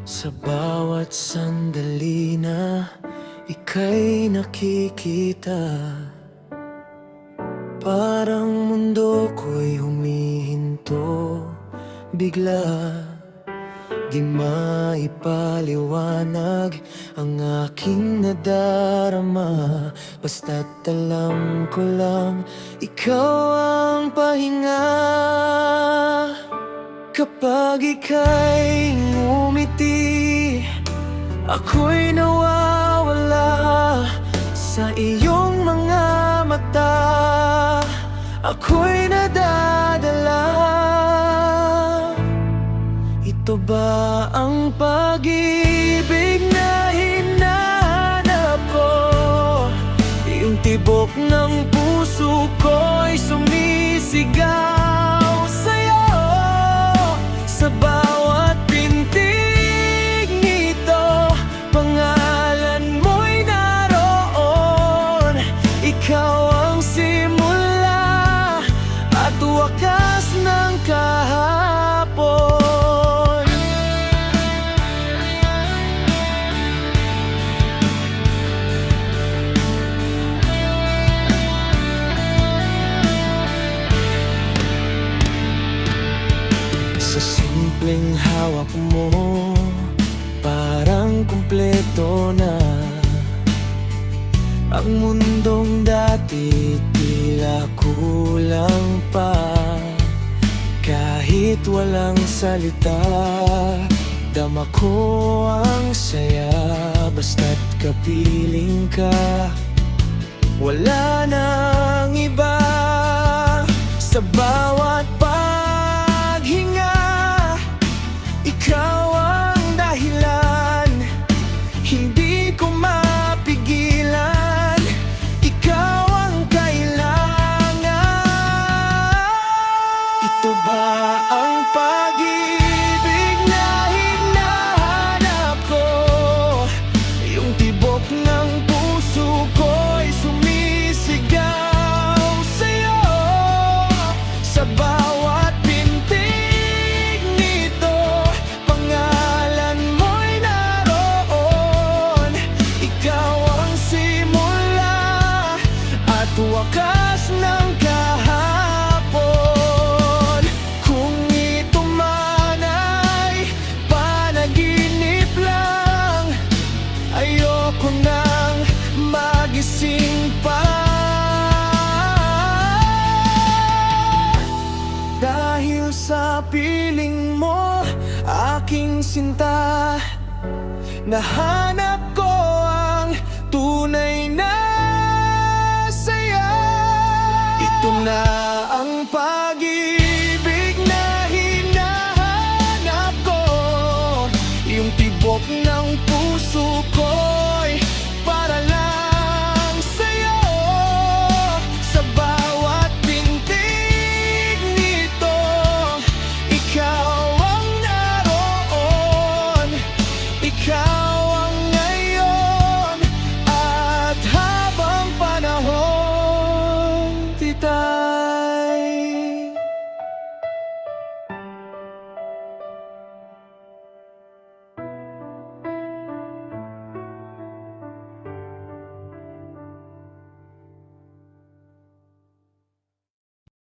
Sa bawat sandali na ika'y nakikita, parang mundo ko'y humihinto bigla. Di maipaliwanag ang aking nadarama, basta't alam ko lang ikaw ang pahinga. Kapag ika'y ngumiti, ako'y nawawala sa iyong mga mata. Ako'y nadadala. Ito ba ang pag-ibig na hinahanap ko? Yung tibok ng puso ko'y sumisigaw sa'yo. Sa bawat pintig nito, pangalan mo'y naroon. Ikaw ang simula at wakas ng kahapon. Sa simpleng hawak mo, parang kumpleto na ang mundong dati, tila kulang pa. Kahit walang salita, dama ko ang saya, basta't kapiling ka. Wala nang iba. Sa bawat paghinga, ikaw ang dahilan. Hindi ko mapigilan, ikaw ang kailangan. Ito ba ang pag-ibig na hinahanap ko? Yung tibok ng puso ko'y sumisigaw sa'yo. Sa bawat pintig nito, pangalan mo'y naroon. Ikaw ang simula at wakas ng kahapon. Kung ito man ay panaginip lang, ayoko nang magising pa. Dahil sa piling mo, aking sinta, nahanap ko ang tunay na saya. Ito na ang pag-ibig na hinahanap ko. Yung tibok ng puso ko'y